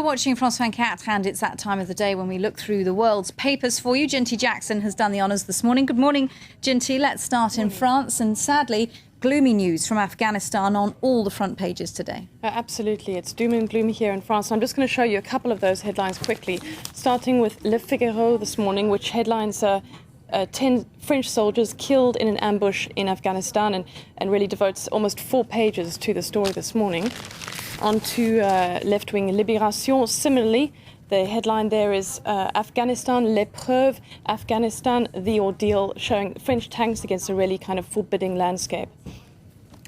watching France 24, and it's that time of the day when we look through the world's papers for you. Ginty Jackson has done the honours this morning. Good morning, Ginty. Let's start in France, and sadly, gloomy news from Afghanistan on all the front pages today. Absolutely. It's doom and gloom here in France. I'm just going to show you a couple of those headlines quickly, starting with Le Figaro this morning, which headlines 10 French soldiers killed in an ambush in Afghanistan, and really devotes almost 4 pages to the story this morning. On to left-wing Libération. Similarly, the headline there is Afghanistan, l'épreuve, Afghanistan, the ordeal, showing French tanks against a really kind of forbidding landscape.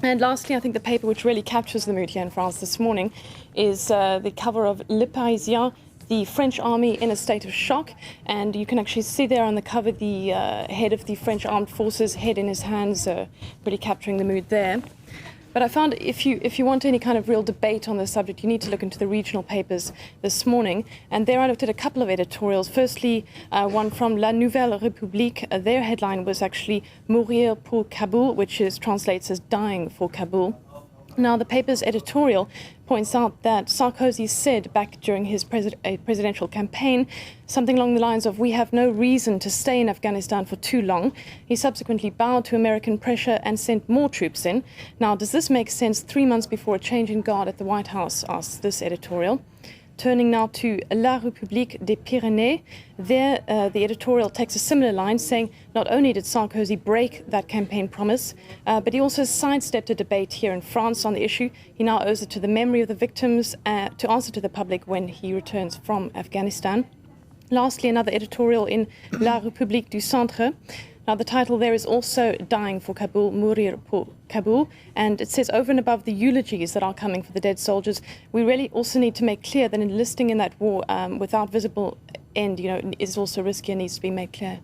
And lastly, I think the paper which really captures the mood here in France this morning is the cover of Le Parisien, the French army in a state of shock. And you can actually see there on the cover the head of the French armed forces, head in his hands, really capturing the mood there. But I found if you want any kind of real debate on this subject, you need to look into the regional papers this morning. And there I looked at a couple of editorials. Firstly, one from La Nouvelle République. Their headline was actually Mourir pour Kabul, which translates as dying for Kabul. Now, the paper's editorial points out that Sarkozy said back during his presidential campaign something along the lines of, "We have no reason to stay in Afghanistan for too long." He subsequently bowed to American pressure and sent more troops in. Now, does this make sense 3 months before a change in guard at the White House, asks this editorial. Turning now to La République des Pyrénées, there the editorial takes a similar line, saying not only did Sarkozy break that campaign promise, but he also sidestepped a debate here in France on the issue. He now owes it to the memory of the victims to answer to the public when he returns from Afghanistan. Lastly, another editorial in La République du Centre. Now, the title there is also Dying for Kabul, Mourir pour Kabul, and it says over and above the eulogies that are coming for the dead soldiers, we really also need to make clear that enlisting in that war without visible end, is also risky and needs to be made clear.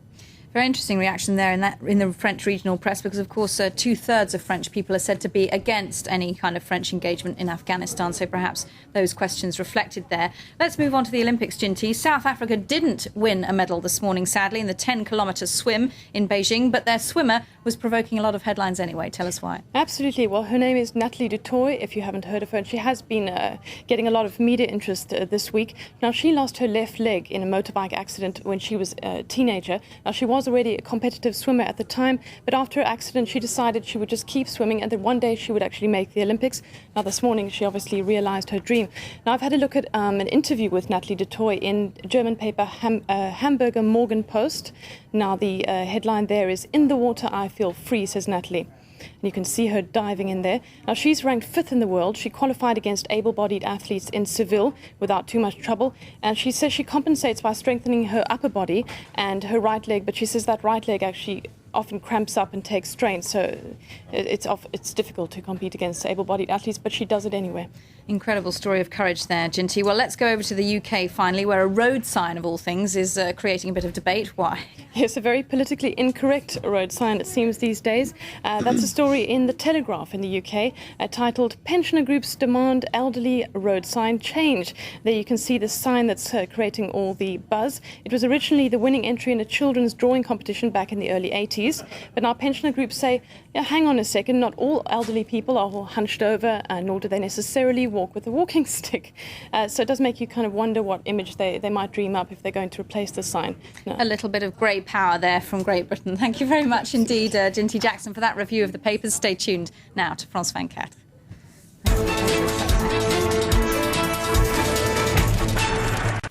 Very interesting reaction there in the French regional press, because, of course, 2/3 of French people are said to be against any kind of French engagement in Afghanistan. So perhaps those questions reflected there. Let's move on to the Olympics, Ginty. South Africa didn't win a medal this morning, sadly, in the 10-kilometre swim in Beijing, but their swimmer was provoking a lot of headlines anyway. Tell us why. Absolutely. Well, her name is Natalie du Toit, if you haven't heard of her, and she has been getting a lot of media interest this week. Now, she lost her left leg in a motorbike accident when she was a teenager. Now, she was already a competitive swimmer at the time, but after her accident she decided she would just keep swimming, and that one day she would actually make the Olympics. Now, this morning she obviously realized her dream. Now, I've had a look at an interview with Natalie du Toit in German paper Hamburger Morgenpost. Now, the headline there is "In the water I feel free," says Natalie. And you can see her diving in there. Now, she's ranked 5th in the world. She qualified against able-bodied athletes in Seville without too much trouble. And she says she compensates by strengthening her upper body and her right leg. But she says that right leg actually often cramps up and takes strain. So it's difficult to compete against able-bodied athletes, but she does it anyway. Incredible story of courage there, Ginty. Well, let's go over to the UK finally, where a road sign of all things is creating a bit of debate. Why? Yes, a very politically incorrect road sign, it seems, these days. That's a story in The Telegraph in the UK, titled "Pensioner Groups Demand Elderly Road Sign Change." There you can see the sign that's creating all the buzz. It was originally the winning entry in a children's drawing competition back in the early 80s. But now pensioner groups say, hang on a second, not all elderly people are all hunched over, nor do they necessarily walk with a walking stick. So it does make you kind of wonder what image they might dream up if they're going to replace the sign. No. A little bit of grey power there from Great Britain. Thank you very much indeed, Ginty Jackson, for that review of the papers. Stay tuned now to France 24.